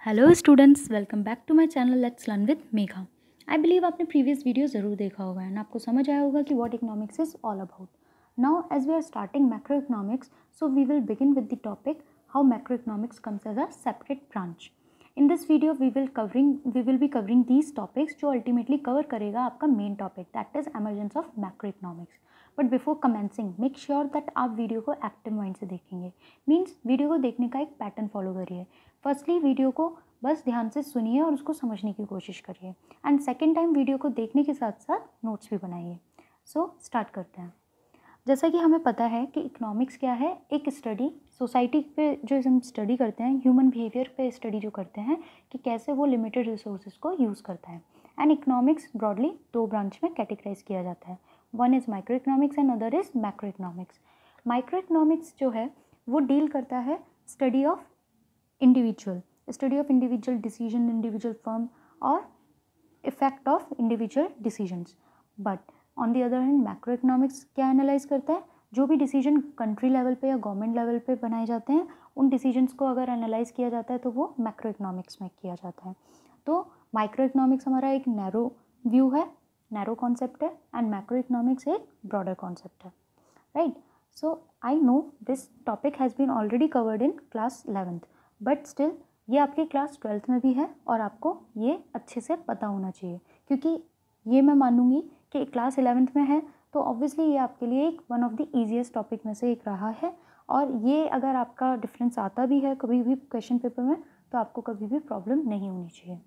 Hello students, welcome back to my channel let's learn with Megha. I believe आपने previous video ज़रूर देखा होगा and आपको समझ आया होगा कि what economics is all about. Now as we are starting macro economics, so we will begin with the topic how macro economics comes as a separate branch. In this video we will be covering these topics जो ultimately cover करेगा आपका main topic, that is emergence of macro economics. But before commencing make sure that आप video को active mind से देखेंगे। Means video को देखने का एक पैटर्न फॉलो करिए। फर्स्टली वीडियो को बस ध्यान से सुनिए और उसको समझने की कोशिश करिए एंड सेकेंड टाइम वीडियो को देखने के साथ साथ नोट्स भी बनाइए। सो स्टार्ट करते हैं। जैसा कि हमें पता है कि इकोनॉमिक्स क्या है, एक स्टडी सोसाइटी पे जो हम स्टडी करते हैं, ह्यूमन बिहेवियर पे स्टडी जो करते हैं कि कैसे वो लिमिटेड रिसोर्सेज को यूज़ करता है। एंड इकोनॉमिक्स ब्रॉडली दो ब्रांच में कैटेगराइज किया जाता है, one is micro economics and other is macro economics. Micro economics जो है वो डील करता है study of individual decision, individual firm और effect of individual decisions. But on the other hand macro economics क्या एनालाइज करता है, जो भी डिसीजन कंट्री लेवल पे या गवर्नमेंट लेवल पे बनाए जाते हैं उन डिसीजंस को अगर एनालाइज किया जाता है तो वो मैक्रो इकोनॉमिक्स में किया जाता है। तो माइक्रो इकोनॉमिक्स हमारा एक नैरो व्यू है, नैरो कॉन्सेप्ट है एंड मैक्रो इकोनॉमिक्स एक ब्रॉडर कॉन्सेप्ट है, right. So I know this topic has been already covered in class 11th, but still ये आपकी क्लास 12th में भी है और आपको ये अच्छे से पता होना चाहिए, क्योंकि ये मैं मानूंगी कि क्लास 11th में है तो ऑब्वियसली ये आपके लिए एक one of the easiest topic में से एक रहा है। और ये अगर आपका डिफरेंस आता भी है कभी भी क्वेश्चन पेपर में तो आपको कभी भी प्रॉब्लम नहीं होनी चाहिए।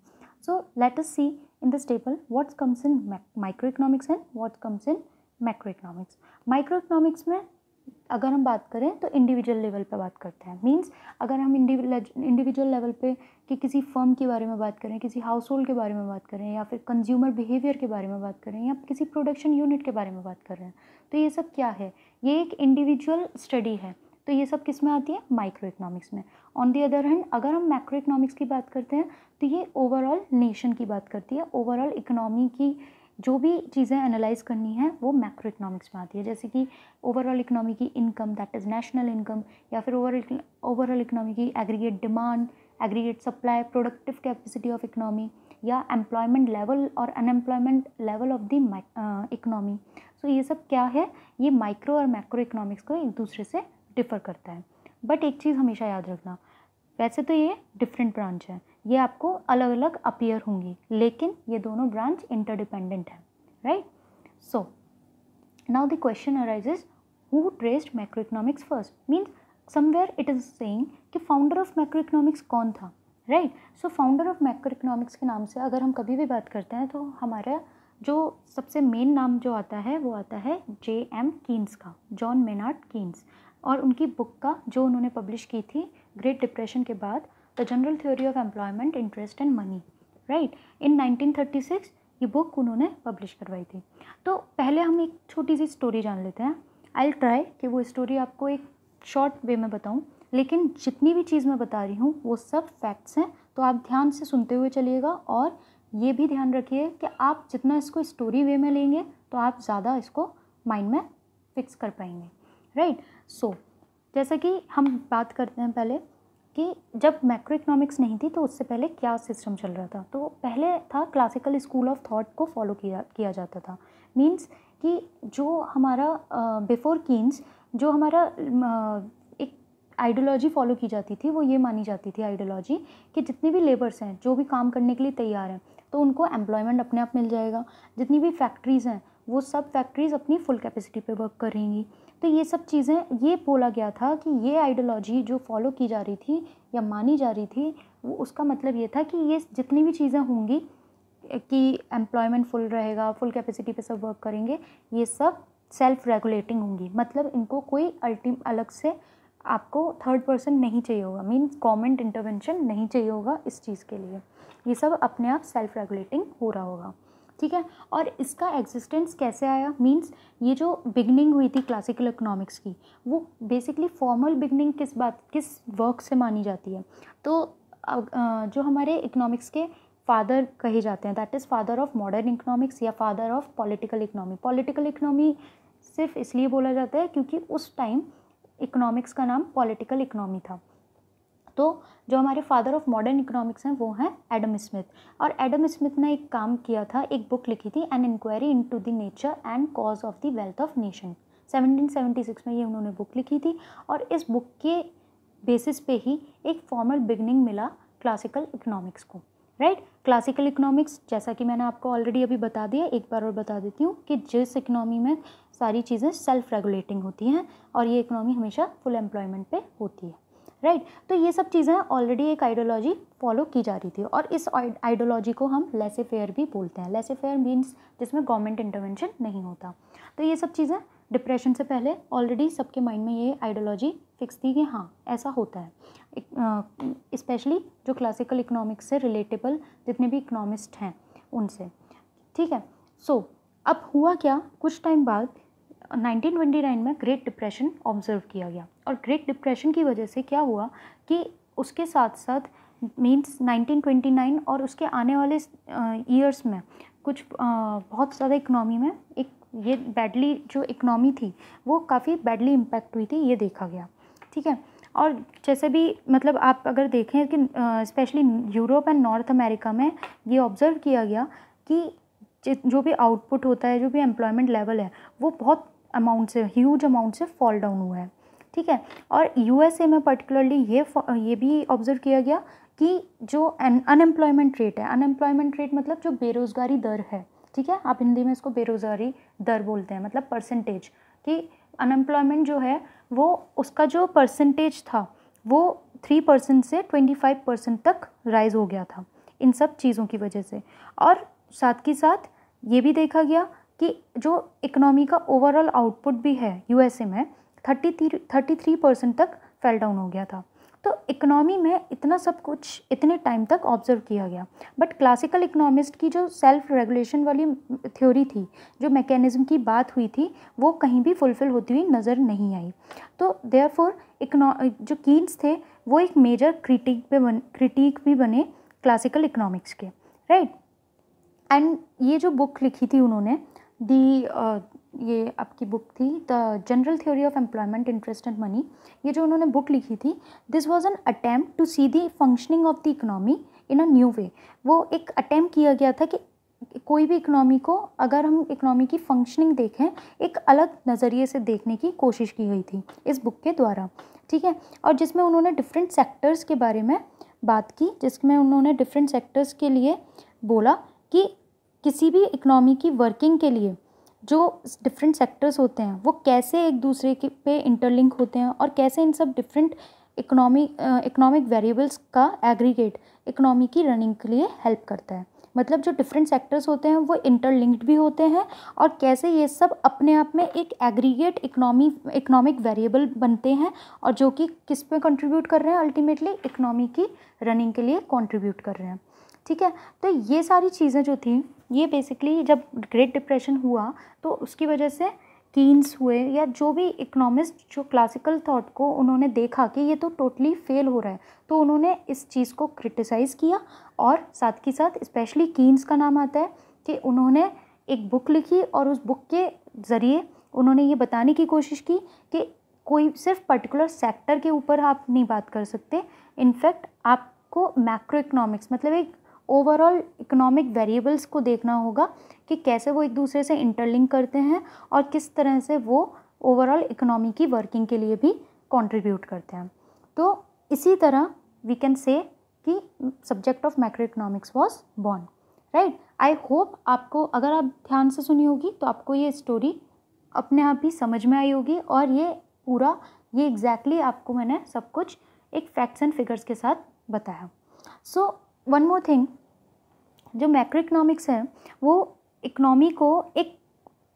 So let us see in this table what comes in micro economics and what comes in macro economics. Micro economics में अगर हम बात करें तो इंडिविजुअल लेवल पे बात करते हैं। मींस अगर हम इंडिविजुअल लेवल पे कि किसी फर्म के बारे में बात करें, किसी हाउस होल्ड के बारे में बात करें या फिर कंज्यूमर बिहेवियर के बारे में बात करें या किसी प्रोडक्शन यूनिट के बारे में बात कर रहे हैं, तो ये सब क्या है, ये एक इंडिविजुअल स्टडी है। तो ये सब किस में आती है, माइक्रो इकोनॉमिक्स में। ऑन दी अदर हैंड अगर हम मैक्रो इकोनॉमिक्स की बात करते हैं तो ये ओवरऑल नेशन की बात करती है, ओवरऑल इकोनॉमी की जो भी चीज़ें एनालाइज करनी है वो मैक्रो इकोनॉमिक्स में आती है। जैसे कि ओवरऑल इकोनॉमी की income, that is national income, या फिर ओवरऑल इकोनॉमी की aggregate demand, aggregate supply, productive capacity of economy, या एम्प्लॉयमेंट लेवल और unemployment level of the economy. So ये सब क्या है, ये माइक्रो और मैक्रो इकोनॉमिक्स को एक दूसरे से डिफ़र करता है। बट एक चीज़ हमेशा याद रखना, वैसे तो ये डिफरेंट ब्रांच है, ये आपको अलग अलग अपीयर होंगी, लेकिन ये दोनों ब्रांच इंटरडिपेंडेंट है, right. So now the question arises, who traced macro economics first. Means somewhere it is saying कि फाउंडर ऑफ मैक्रो इकोनॉमिक्स कौन था, right. So founder of macro economics के नाम से अगर हम कभी भी बात करते हैं तो हमारा जो सबसे मेन नाम जो आता है वो आता है J.M. कीन्स का, जॉन मेनार्ड कीन्स। और उनकी बुक का जो उन्होंने पब्लिश की थी ग्रेट डिप्रेशन के बाद, the general theory of employment, interest and money, right, in 1936 ये बुक उन्होंने पब्लिश करवाई थी। तो पहले हम एक छोटी सी स्टोरी जान लेते हैं। आई ट्राई कि वो स्टोरी आपको एक शॉर्ट वे में बताऊं, लेकिन जितनी भी चीज़ मैं बता रही हूँ वो सब फैक्ट्स हैं, तो आप ध्यान से सुनते हुए चलिएगा। और ये भी ध्यान रखिए कि आप जितना इसको स्टोरी वे में लेंगे तो आप ज़्यादा इसको माइंड में फिक्स कर पाएंगे, राइट। सो जैसा कि हम बात करते हैं पहले कि जब मैक्रो इकोनॉमिक्स नहीं थी तो उससे पहले क्या सिस्टम चल रहा था। तो पहले था क्लासिकल स्कूल ऑफ थॉट को फॉलो किया जाता था। मींस कि जो हमारा बिफोर कीन्स जो हमारा एक आइडियोलॉजी फॉलो की जाती थी, वो ये मानी जाती थी आइडियोलॉजी कि जितने भी लेबर्स हैं जो भी काम करने के लिए तैयार हैं तो उनको एम्प्लॉयमेंट अपने आप मिल जाएगा। जितनी भी फैक्ट्रीज़ हैं वो सब फैक्ट्रीज़ अपनी फुल कैपेसिटी पे वर्क करेंगी। तो ये सब चीज़ें ये बोला गया था कि ये आइडियोलॉजी जो फॉलो की जा रही थी या मानी जा रही थी, वो उसका मतलब ये था कि ये जितनी भी चीज़ें होंगी कि एम्प्लॉयमेंट फुल रहेगा, फुल कैपेसिटी पे सब वर्क करेंगे, ये सब सेल्फ रेगुलेटिंग होंगी। मतलब इनको कोई अलग से आपको थर्ड पर्सन नहीं चाहिए होगा, मीन्स गवर्नमेंट इंटरवेंशन नहीं चाहिए होगा इस चीज़ के लिए। ये सब अपने आप सेल्फ रेगुलेटिंग हो रहा होगा, ठीक है। और इसका एग्जिस्टेंस कैसे आया, मींस ये जो बिगनिंग हुई थी क्लासिकल इकोनॉमिक्स की, वो बेसिकली फॉर्मल बिगनिंग किस वर्क से मानी जाती है। तो जो हमारे इकोनॉमिक्स के फादर कहे जाते हैं, that is father of modern economics या father of political economy. Political economy सिर्फ इसलिए बोला जाता है क्योंकि उस टाइम इकोनॉमिक्स का नाम पॉलिटिकल इकोनॉमी था। तो जो हमारे फादर ऑफ मॉडर्न इकोनॉमिक्स हैं वो हैं एडम स्मिथ। और एडम स्मिथ ने एक काम किया था, एक बुक लिखी थी, an inquiry into the nature and cause of the wealth of nation. 1776 में ये उन्होंने बुक लिखी थी और इस बुक के बेसिस पे ही एक फॉर्मल बिगनिंग मिला क्लासिकल इकोनॉमिक्स को, राइट। क्लासिकल इकोनॉमिक्स जैसा कि मैंने आपको ऑलरेडी अभी बता दिया, एक बार और बता देती हूँ कि जिस इकोनॉमी में सारी चीज़ें सेल्फ रेगुलेटिंग होती हैं और ये इकोनॉमी हमेशा फुल एम्प्लॉयमेंट पे होती है, राइट। तो ये सब चीज़ें ऑलरेडी एक आइडियोलॉजी फॉलो की जा रही थी और इस आइडियोलॉजी को हम लेसे फेयर भी बोलते हैं। लेसे फेयर मीन्स जिसमें गवर्नमेंट इंटरवेंशन नहीं होता। तो ये सब चीज़ें डिप्रेशन से पहले ऑलरेडी सबके माइंड में ये आइडियोलॉजी फिक्स थी कि हाँ ऐसा होता है, स्पेशली जो क्लासिकल इकोनॉमिक्स से रिलेटेबल जितने भी इकोनॉमिस्ट हैं उनसे, ठीक है। सो अब हुआ क्या, कुछ टाइम बाद 1929 में ग्रेट डिप्रेशन ऑब्जर्व किया गया और ग्रेट डिप्रेशन की वजह से क्या हुआ कि उसके साथ साथ मीन्स 1929 और उसके आने वाले ईयर्स में कुछ बहुत ज़्यादा इकोनॉमी में एक ये बैडली जो इकोनॉमी थी वो काफ़ी बैडली इम्पैक्ट हुई थी, ये देखा गया, ठीक है। और जैसे भी मतलब आप अगर देखें कि specially Europe and north America में ये ऑब्ज़र्व किया गया कि जो भी आउटपुट होता है, जो भी एम्प्लॉयमेंट लेवल है वो बहुत अमाउंट से, ह्यूज अमाउंट से फॉल डाउन हुआ है, ठीक है। और यूएसए में पर्टिकुलरली ये भी ऑब्ज़र्व किया गया कि जो अनएम्प्लॉयमेंट रेट है, अनएम्प्लॉयमेंट रेट मतलब जो बेरोज़गारी दर है, ठीक है, आप हिंदी में इसको बेरोज़गारी दर बोलते हैं, मतलब परसेंटेज, कि अनएम्प्लॉयमेंट जो है वो उसका जो परसेंटेज था वो 3% से 25% तक राइज़ हो गया था इन सब चीज़ों की वजह से। और साथ ही साथ ये भी देखा गया कि जो इकोनॉमी का ओवरऑल आउटपुट भी है यूएसए में 33% तक फेल डाउन हो गया था। तो इकोनॉमी में इतना सब कुछ इतने टाइम तक ऑब्जर्व किया गया, बट क्लासिकल इकोनॉमिस्ट की जो सेल्फ रेगुलेशन वाली थ्योरी थी, जो मैकेनिज्म की बात हुई थी, वो कहीं भी फुलफ़िल होती हुई नज़र नहीं आई। तो देयरफॉर जो कीन्स थे वो एक मेजर क्रिटिक भी बने क्लासिकल इकोनॉमिक्स के, राइट। एंड ये जो बुक लिखी थी उन्होंने, ये आपकी बुक थी the general theory of employment, interest and money, ये जो उन्होंने बुक लिखी थी, this was an attempt to see the functioning of the economy in a new way. वो एक अटेम्प्ट किया गया था कि कोई भी इकोनॉमी को अगर हम इकोनॉमी की फंक्शनिंग देखें, एक अलग नज़रिए से देखने की कोशिश की गई थी इस बुक के द्वारा, ठीक है। और जिसमें उन्होंने डिफरेंट सेक्टर्स के बारे में बात की, जिसमें उन्होंने डिफरेंट सेक्टर्स के लिए बोला कि किसी भी इकोनॉमी की वर्किंग के लिए जो डिफरेंट सेक्टर्स होते हैं वो कैसे एक दूसरे के पे इंटरलिंक होते हैं और कैसे इन सब डिफरेंट इकोनॉमिक वेरिएबल्स का एग्रीगेट इकोनॉमी की रनिंग के लिए हेल्प करता है। मतलब जो डिफरेंट सेक्टर्स होते हैं वो इंटरलिंक्ड भी होते हैं और कैसे ये सब अपने आप में एक एग्रीगेट इकोनॉमिक वेरिएबल बनते हैं और जो कि किस पे कंट्रीब्यूट कर रहे हैं, अल्टीमेटली इकोनॉमी की रनिंग के लिए कंट्रीब्यूट कर रहे हैं, ठीक है। तो ये सारी चीज़ें जो थी ये बेसिकली जब ग्रेट डिप्रेशन हुआ तो उसकी वजह से कीन्स हुए या जो भी इकोनॉमिस्ट जो क्लासिकल थॉट को उन्होंने देखा कि ये तो टोटली फेल हो रहा है, तो उन्होंने इस चीज़ को क्रिटिसाइज़ किया। और साथ ही साथ स्पेशली कीन्स का नाम आता है कि उन्होंने एक बुक लिखी और उस बुक के ज़रिए उन्होंने ये बताने की कोशिश की कि कोई सिर्फ पर्टिकुलर सेक्टर के ऊपर आप नहीं बात कर सकते, इनफैक्ट आपको मैक्रो इकोनॉमिक्स मतलब एक ओवरऑल इकोनॉमिक वेरिएबल्स को देखना होगा कि कैसे वो एक दूसरे से इंटरलिंक करते हैं और किस तरह से वो ओवरऑल इकोनॉमी की वर्किंग के लिए भी कंट्रीब्यूट करते हैं। तो इसी तरह वी कैन से कि subject of macro economics was born, right. I hope आपको, अगर आप ध्यान से सुनी होगी तो आपको ये स्टोरी अपने आप ही समझ में आई होगी और ये पूरा ये एग्जैक्टली आपको मैंने सब कुछ एक फैक्ट्स एंड फिगर्स के साथ बताया। सो वन मोर थिंग, जो मैक्रो इकोनॉमिक्स है वो इकोनॉमी को एक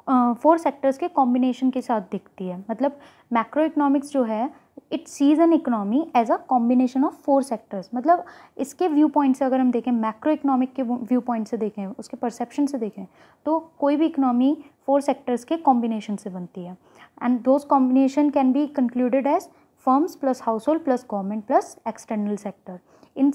4 सेक्टर्स के कॉम्बिनेशन के साथ दिखती है। मतलब मैक्रो इकोनॉमिक्स जो है it sees an economy as a combination of 4 sectors. मतलब इसके व्यू पॉइंट से अगर हम देखें, मैक्रो इकोनॉमिक के व्यू पॉइंट से देखें, उसके परसेप्शन से देखें, तो कोई भी इकोनॉमी 4 सेक्टर्स के कॉम्बिनेशन से बनती है and those combination can be concluded as firms plus household plus government plus external sector. In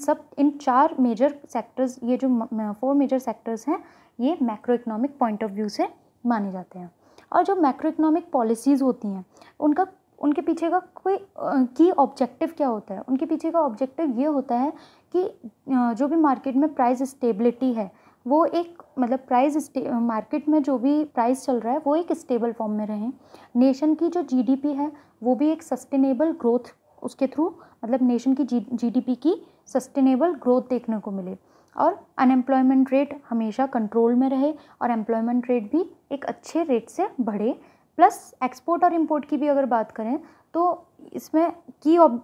4 major sectors, ये जो 4 मेजर सेक्टर्स हैं, ये macro economic point of view से माने जाते हैं। और जो मैक्रो इकोनॉमिक पॉलिसीज़ होती हैं उनका उनके पीछे का कोई की ऑब्जेक्टिव क्या होता है? उनके पीछे का ऑब्जेक्टिव ये होता है कि जो भी मार्केट में प्राइस स्टेबिलिटी है वो एक मतलब मार्केट में जो भी प्राइस चल रहा है वो एक स्टेबल फॉर्म में रहे। नेशन की जो जीडीपी है वो भी एक सस्टेनेबल ग्रोथ उसके थ्रू मतलब नेशन की जीडीपी की सस्टेनेबल ग्रोथ देखने को मिले, और अनएम्प्लॉयमेंट रेट हमेशा कंट्रोल में रहे और एम्प्लॉयमेंट रेट भी एक अच्छे रेट से बढ़े। प्लस एक्सपोर्ट और इंपोर्ट की भी अगर बात करें तो इसमें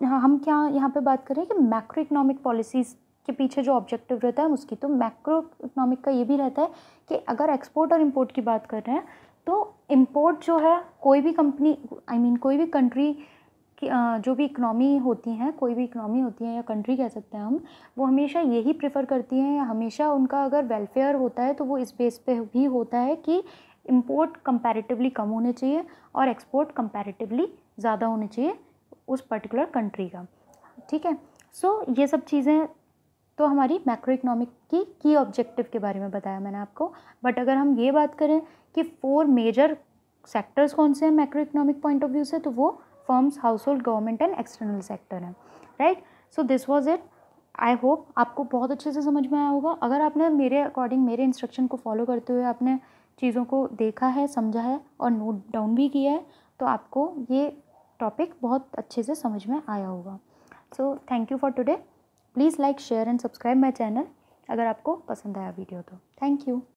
हम क्या यहाँ पे बात करें कि मैक्रो इकोनॉमिक पॉलिसीज़ के पीछे जो ऑब्जेक्टिव रहता है उसकी, तो मैक्रो इकोनॉमिक का ये भी रहता है कि अगर एक्सपोर्ट और इंपोर्ट की बात कर रहे हैं तो इंपोर्ट जो है कोई भी कंपनी कोई भी कंट्री की जो भी इकनॉमी होती हैं, कोई भी इकनॉमी होती है या कंट्री कह सकते हैं हम, वो हमेशा यही प्रेफर करती हैं या हमेशा उनका अगर वेलफेयर होता है तो वो इस बेस पे भी होता है कि इंपोर्ट कंपैरेटिवली कम होने चाहिए और एक्सपोर्ट कंपैरेटिवली ज़्यादा होने चाहिए उस पर्टिकुलर कंट्री का। ठीक है, सो ये सब चीज़ें तो हमारी मैक्रो इकोनॉमिक की ऑब्जेक्टिव के बारे में बताया मैंने आपको। बट अगर हम ये बात करें कि 4 मेजर सेक्टर्स कौन से हैं macro economic point of view से, तो वो firms, household, government and external sector है। Right, so this was it. I hope आपको बहुत अच्छे से समझ में आया होगा। अगर आपने मेरे अकॉर्डिंग मेरे इंस्ट्रक्शन को फॉलो करते हुए आपने चीज़ों को देखा है, समझा है और नोट डाउन भी किया है तो आपको ये टॉपिक बहुत अच्छे से समझ में आया होगा। So thank you for today. Please like, share and subscribe my channel अगर आपको पसंद आया वीडियो तो। Thank you.